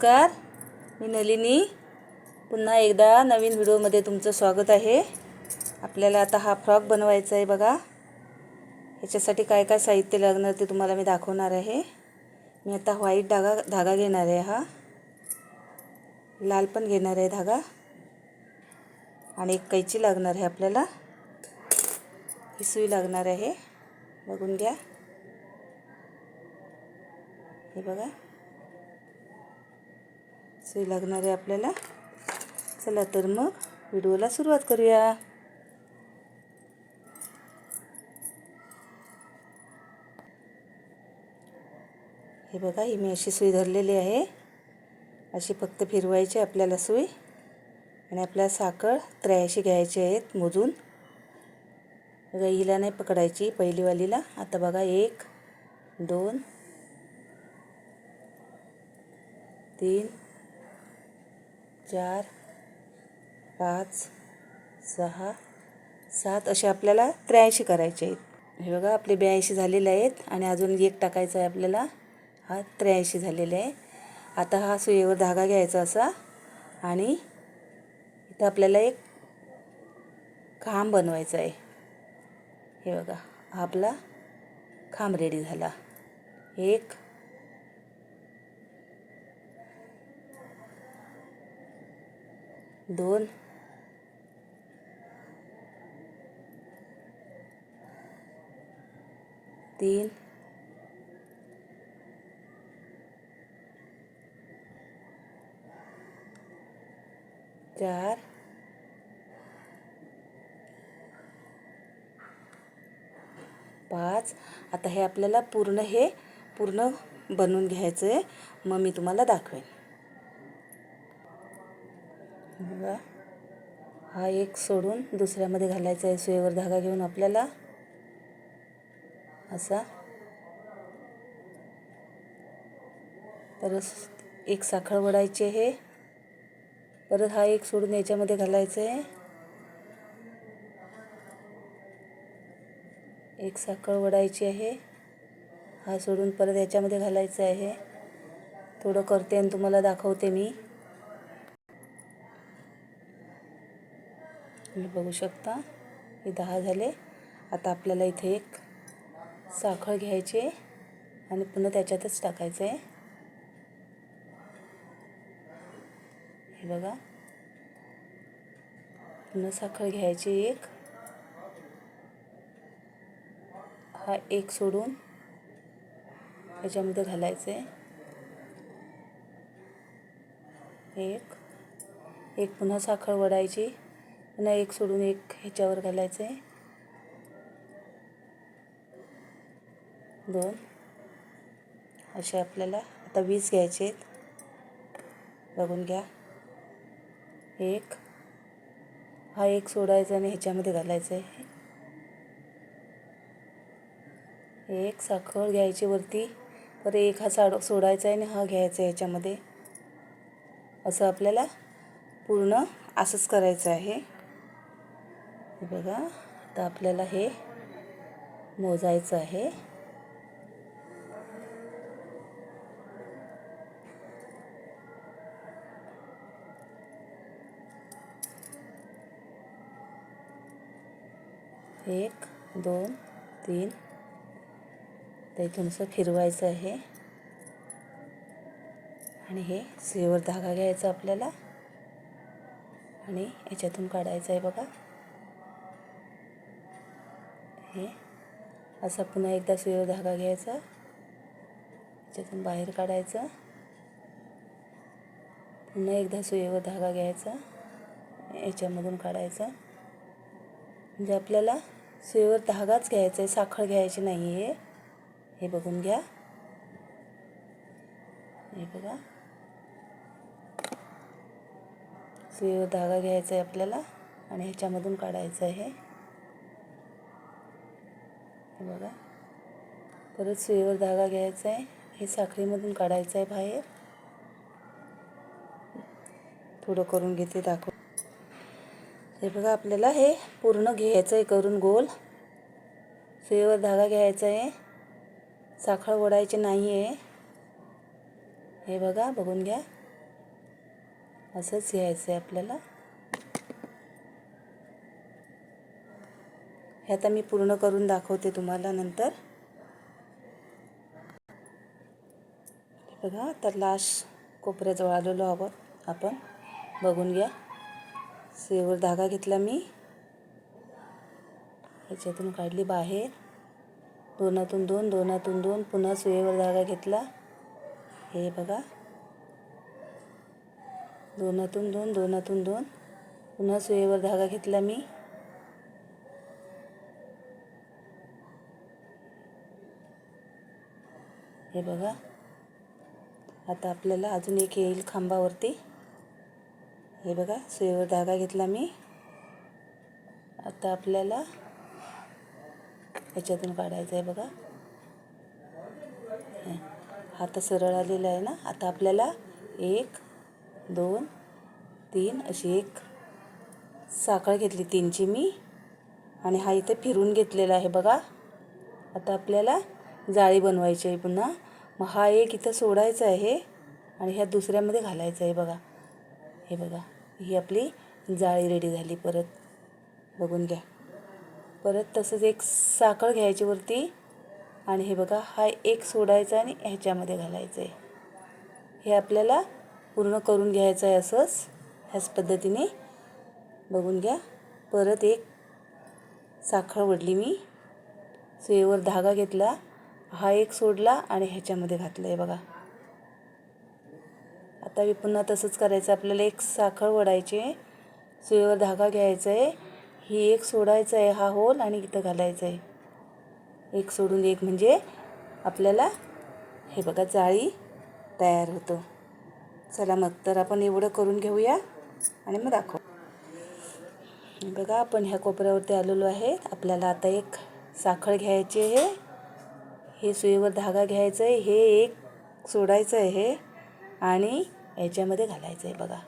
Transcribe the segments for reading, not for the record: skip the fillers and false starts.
नमस्कार, मी नलिनी. पुन्हा एकदा नवीन व्हिडिओमध्ये तुमचं स्वागत आहे. आपल्याला आता हा फ्रॉक बनवायचा आहे बघा. ह्याच्यासाठी काय काय साहित्य लागणार ते तुम्हाला मी दाखवणार आहे. मी आता व्हाईट धागा घेणार आहे, हा लाल पण घेणार आहे धागा, आणि एक कैची लागणार आहे आपल्याला. ही सुई लागणार आहे, बघून घ्या. हे बघा, सुई लागणार आहे आपल्याला. चला तर मग व्हिडिओला सुरुवात करूया. हे बघा, ही मी अशी सुई धरलेली आहे. अशी फक्त फिरवायची आपल्याला सुई, आणि आपल्याला साखळ 83 घ्यायची आहेत मोजून. बघा, हिला नाही पकडायची, पहिलीवालीला. आता बघा, 1 2 3 4 5 6 7 असे आपल्याला 83 करायचे आहेत. हे बघा, आपले 82 झालेले आहेत, आणि अजून एक टाकायचा आहे आपल्याला. हा 83 झालेले आहे. आता हा सुईवर धागा घ्यायचा असा, आणि इथं आपल्याला एक खांब बनवायचा आहे. हे बघा, हा आपला खांब रेडी झाला. 1 2 3 4 5. आता हे आपल्याला पूर्ण बनवून घ्यायचं आहे. मग मी तुम्हाला दाखवेन. बघा, हा एक सोडून दुसऱ्यामध्ये घालायचा आहे. सुईवर धागा घेऊन आपल्याला असा. परत एक साखळ वडायची आहे. परत हा एक सोडून याच्यामध्ये घालायचं आहे. एक साखळ वडायची आहे. हा सोडून परत याच्यामध्ये घालायचं आहे. थोडं करते आणि तुम्हाला दाखवते मी. बघू शकता, हे 10 झाले. आता आपल्याला इथे एक साखळ घ्यायची आहे, आणि पुन्हा त्याच्यातच टाकायचं आहे. हे बघा, पुन्हा साखळ घ्यायची एक. हा एक सोडून ह्याच्यामध्ये घालायचं आहे. एक पुन्हा साखळ वडायची. पुन्हा एक सोडून एक ह्याच्यावर घालायचं आहे. 2 असे आपल्याला आता 20 घ्यायचे आहेत. बघून घ्या. हा एक सोडायचा आणि ह्याच्यामध्ये घालायचं आहे. एक साखळ घ्यायची वरती, तर एक हा सोडायचा आहे, आणि हा घ्यायचा आहे ह्याच्यामध्ये. असं आपल्याला पूर्ण असंच करायचं आहे. हे बघा, आता आपल्याला हे मोजायचं आहे. एक 2 3. तर इथून असं फिरवायचं आहे, आणि हे सुईवर धागा घ्यायचा आपल्याला, आणि याच्यातून काढायचं आहे. बघा, हे असा पुन्हा एकदा सुईवर धागा घ्यायचा, याच्यातून बाहेर काढायचं. पुन्हा एकदा सुईवर धागा घ्यायचा, याच्यामधून काढायचा. म्हणजे आपल्याला सुईवर धागाच घ्यायचा आहे, साखळ घ्यायची नाही आहे. हे बघून घ्या. हे बघा, सुईवर धागा घ्यायचा आहे आपल्याला, आणि ह्याच्यामधून काढायचं आहे. हे बघा, परत सुईवर धागा घ्यायचा आहे. हे साखळीमधून काढायचं आहे बाहेर. थोडं करून घेते, दाखव. हे बघा, आपल्याला हे पूर्ण घ्यायचं आहे करून गोल. सुईवर धागा घ्यायचा आहे, साखळ ओढायची नाही आहे. हे बघा, बघून घ्या. असंच घ्यायचं आहे आपल्याला. हे आता मी पूर्ण करून दाखवते तुम्हाला नंतर. बघा आता लास्ट कोपऱ्याजवळ आलेलो आहोत आपण. बघून घ्या. सुईवर धागा घेतला मी, ह्याच्यातून काढली बाहेर, दोनातून दोन, दोनातून दोन, पुन्हा सुईवर धागा घेतला. हे बघा, दोनातून दोन, दोनातून दोन, पुन्हा सुईवर धागा घेतला मी. हे बघा, आता आपल्याला अजून एक येईल खांबावरती. हे बघा, सुईवर धागा घेतला मी. आता आपल्याला ह्याच्यातून काढायचं आहे बघा. आता सरळ आलेला आहे ना. आता आपल्याला 1 2 3 अशी एक साखळ घेतली 3ची मी, आणि हा इथे फिरून घेतलेला आहे बघा. आता आपल्याला जाळी बनवायची आहे पुन्हा. मग हा एक इथं सोडायचा आहे आणि ह्या दुसऱ्यामध्ये घालायचं आहे बघा. हे बघा, ही आपली जाळी रेडी झाली. परत बघून घ्या. परत तसंच एक साखळ घ्यायची वरती, आणि हे बघा, हा एक सोडायचा आणि ह्याच्यामध्ये घालायचं आहे. हे आपल्याला पूर्ण करून घ्यायचं आहे असंच, ह्याच पद्धतीने. बघून घ्या. परत एक साखळ ओढली मी, सुईवर धागा घेतला, हा एक सोडला आणि ह्याच्यामध्ये घातलं आहे बघा. आता मी पुन्हा तसंच करायचं. आपल्याला एक साखळ ओढायची आहे, सुईवर धागा घ्यायचा आहे, ही एक सोडायचं आहे हा होल, आणि इथं घालायचं आहे. एक सोडून एक, म्हणजे आपल्याला हे बघा जाळी तयार होतो. चला मग तर आपण एवढं करून घेऊया आणि मग दाखव. बघा, आपण ह्या कोपऱ्यावरती आलेलो आहे. आपल्याला आता एक साखळ घ्यायची आहे, हे सुईवर धागा घ्यायचं आहे, हे एक सोडायचं आहे आणि ह्याच्यामध्ये घालायचं आहे बघा.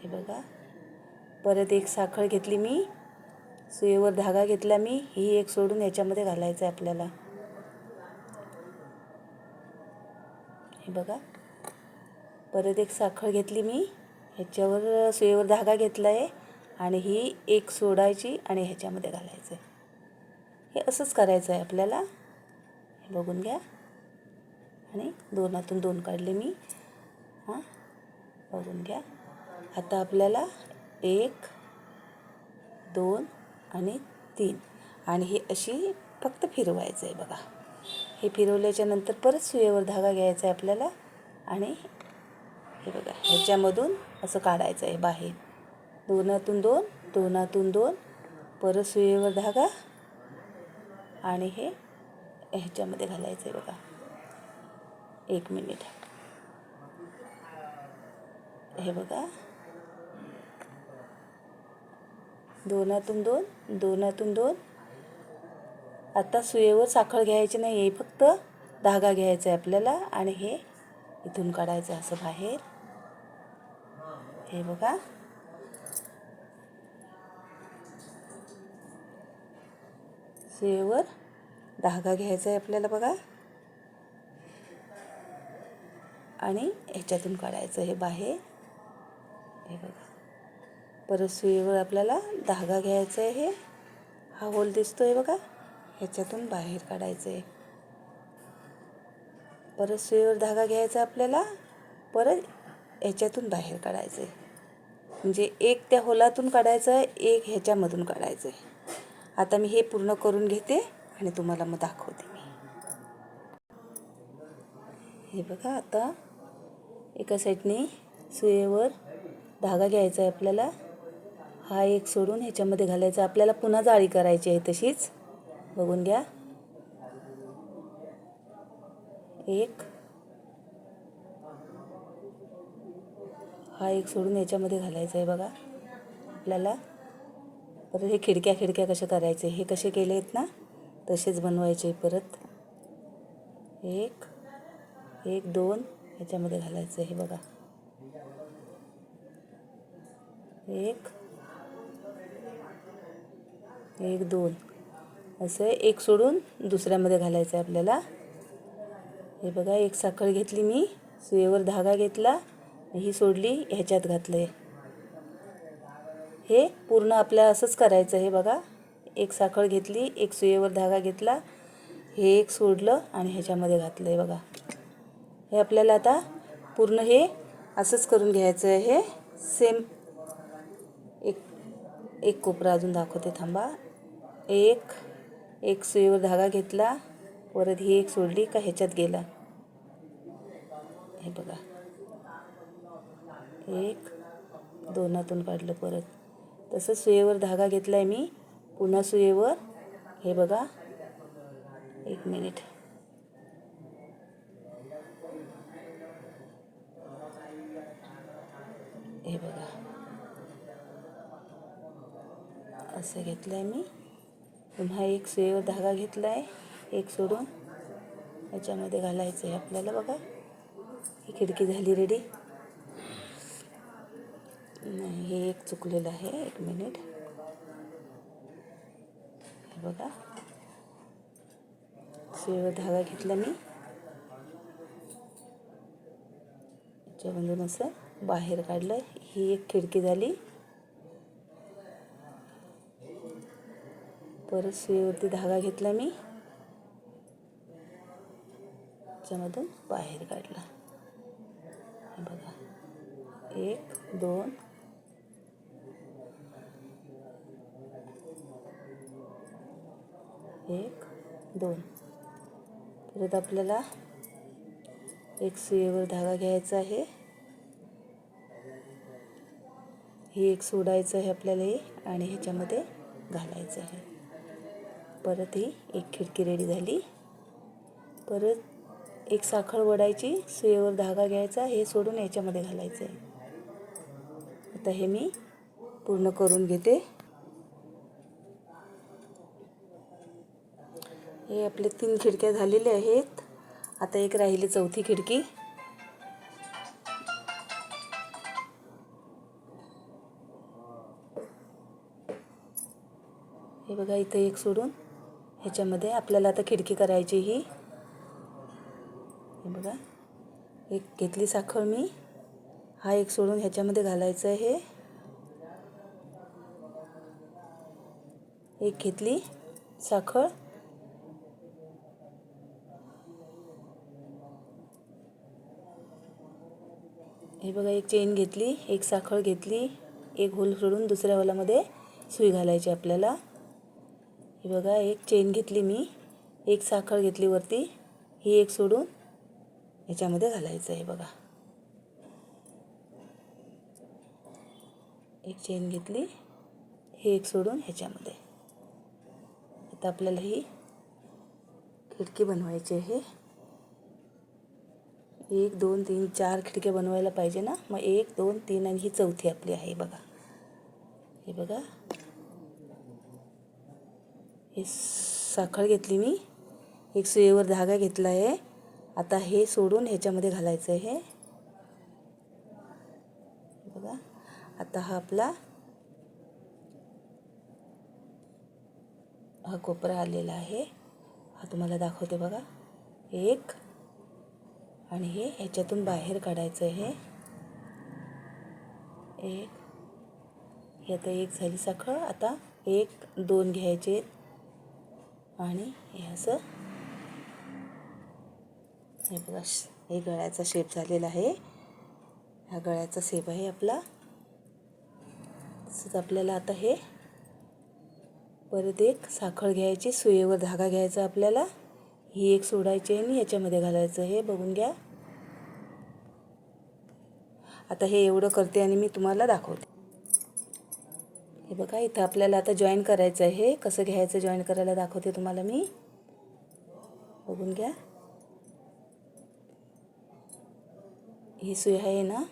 हे बघा, परत एक साखळ घेतली मी, सुईवर धागा घेतला मी, ही एक सोडून ह्याच्यामध्ये घालायचं आहे आपल्याला. हे बघा, परत एक साखळ घेतली मी, ह्याच्यावर सुईवर धागा घेतला आहे आणि ही एक सोडायची आणि ह्याच्यामध्ये घालायचं आहे. हे असंच करायचं आहे आपल्याला. हे बघून घ्या. आणि दोनातून दोन काढले मी. हां, बघून घ्या. आता आपल्याला 1 2 आणि 3, आणि हे अशी फक्त फिरवायचं आहे बघा. हे फिरवल्याच्या नंतर परत सुईवर धागा घ्यायचा आहे आपल्याला, आणि हे बघा ह्याच्यामधून असं काढायचं आहे बाहेर. दोनातून दोन, दोनातून दोन, परत सुईवर धागा, आणि हे ह्याच्यामध्ये घालायचं आहे बघा. 1 मिनिट. हे बघा, दोनातून दोन, दोनातून दोन. आता सुईवर साखळ घ्यायची नाही आहे, फक्त धागा घ्यायचा आहे आपल्याला, आणि हे इथून काढायचं असं बाहेर. हे बघा, सुईवर धागा घ्यायचा आहे आपल्याला बघा, आणि ह्याच्यातून काढायचं हे बाहेर. हे बघा, परत सुईवर आपल्याला धागा घ्यायचा आहे, हा होल दिसतोय बघा, ह्याच्यातून बाहेर काढायचं आहे. परत सुईवर धागा घ्यायचा आपल्याला, परत ह्याच्यातून बाहेर काढायचं आहे. म्हणजे एक त्या होलातून काढायचं आहे, एक ह्याच्यामधून काढायचं आहे. आता मी हे पूर्ण करून घेते आणि तुम्हाला मग दाखवते मी. हे बघा, आता एका साईडने सुईवर धागा घ्यायचा आहे आपल्याला, हा एक सोडून ह्याच्यामध्ये घालायचा. आपल्याला पुन्हा जाळी करायची आहे तशीच. बघून घ्या. एक, हा एक सोडून ह्याच्यामध्ये घालायचं आहे बघा आपल्याला. परत हे खिडक्या कशा करायचे, हे कसे केले आहेत ना तसेच बनवायचे. परत 1 1 2 ह्याच्यामध्ये घालायचं आहे. हे बघा, 1 1 2 असं एक सोडून दुसऱ्यामध्ये घालायचं आहे आपल्याला. हे बघा, एक साखळ घेतली मी, सुईवर धागा घेतला, ही सोडली ह्याच्यात घातलं आहे. हे पूर्ण आपल्याला असंच करायचं आहे बघा. एक साखळ घेतली, एक सुईवर धागा घेतला, हे एक सोडलं आणि ह्याच्यामध्ये घातलं आहे बघा. हे आपल्याला आता पूर्ण हे असंच करून घ्यायचं आहे. हे सेम एक कोपरा अजून दाखवते थांबा. एक सुईवर धागा घेतला, परत ही एक सोडली का ह्याच्यात गेला. हे बघा, एक दोनातून काढलं. परत तसं सुईवर धागा घेतला आहे मी, पुन्हा सुईवर. हे बघा, एक मिनिट. हे बघा, असं घेतलं आहे मी. पुन्हा एक सुईवर धागा घेतला आहे, एक सोडून याच्यामध्ये घालायचं आहे आपल्याला. बघा, ही खिडकी झाली रेडी. नाही, हे एक चुकलेलं आहे, एक मिनिट. हे बघा, सुईवर धागा घेतला मी, याच्यामधून असं बाहेर काढलं. ही एक खिडकी झाली. परत सुईवरती धागा घेतला मी, याच्यामधून बाहेर काढला. हे बघा, एक दोन, एक दोन. परत आपल्याला एक सुईवर धागा घ्यायचा आहे, ही एक सोडायचं आहे आपल्याला हे, आणि ह्याच्यामध्ये घालायचं आहे. परत ही एक खिडकी रेडी झाली. परत एक साखळ वडायची, सुईवर धागा घ्यायचा, हे सोडून याच्यामध्ये घालायचं आहे. आता हे मी पूर्ण करून घेते. हे आपले 3 खिडक्या झालेल्या आहेत. आता एक राहिली चौथी खिडकी. हे बघा, इथं एक सोडून ह्याच्यामध्ये आपल्याला आता खिडकी करायची. ही हे बघा, एक घेतली साखळ मी, हा एक सोडून ह्याच्यामध्ये घालायचं आहे. एक घेतली साखळ, हे बघा, एक चेन घेतली, एक साखळ घेतली, एक होल सोडून दुसऱ्या होलामध्ये सुई घालायची आपल्याला. हे बघा, एक चेन घेतली मी, एक साखळ घेतली वरती, ही एक सोडून ह्याच्यामध्ये घालायचं आहे. बघा, एक चेन घेतली, हे एक सोडून ह्याच्यामध्ये. आता आपल्याला ही खिडकी बनवायची आहे. 1 2 3 4 खिडक्या बनवायला पाहिजे ना. मग 1 2 3 आणि ही चौथी आपली आहे. बघा, हे बघा, हे साखळ घेतली मी, एक सुईवर धागा घेतला आहे. आता हे सोडून ह्याच्यामध्ये घालायचं आहे. बघा, आता हा आपला हा कोपरा आलेला आहे. हा तुम्हाला दाखवते बघा. एक आणि हे ह्याच्यातून बाहेर काढायचं आहे. एक, हे आता एक झाली साखळ. आता 1 2 घ्यायचे आणि हे असं. हे बघा, हे गळ्याचा शेप झालेला आहे. हा गळ्याचा शेप आहे आपला. तसंच आपल्याला आता हे परत एक साखळ घ्यायची, सुईवर धागा घ्यायचा आपल्याला, ही एक सोडायची आणि याच्यामध्ये घालायचं. हे बघून घ्या. आता हे एवढं करते आणि मी तुम्हाला दाखवते. हे बघा, इथं आपल्याला आता जॉईन करायचं आहे. कसं घ्यायचं जॉईन करायला दाखवते तुम्हाला मी. बघून घ्या. ही सुई आहे ना,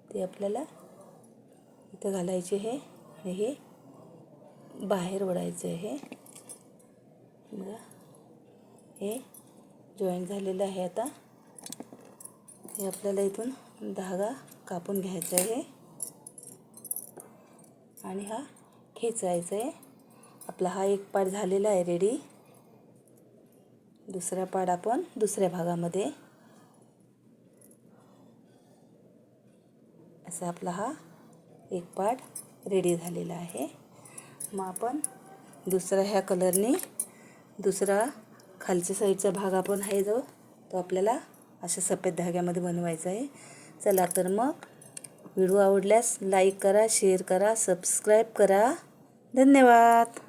ते आपल्याला इथं घालायचे आहे आणि हे बाहेर ओढायचं आहे. बघा, हे जॉईन झालेलं आहे. आता हे आपल्याला इथून धागा कापून घ्यायचा आहे आणि हा खेचायचा आहे. आपला हा एक पार्ट झालेला आहे रेडी. दुसरा पार्ट आपण दुसऱ्या भागामध्ये असा आपला हा एक पार्ट रेडी झालेला आहे. मग आपण दुसरा ह्या कलरने दुसरा खालच्या साईडचा भाग आपण आहे जो तो आपल्याला अशा सफेद धाग्यामध्ये बनवायचा आहे. चला तर मग व्हिडिओ आवडल्यास लाईक करा, शेअर करा, सबस्क्राईब करा. धन्यवाद.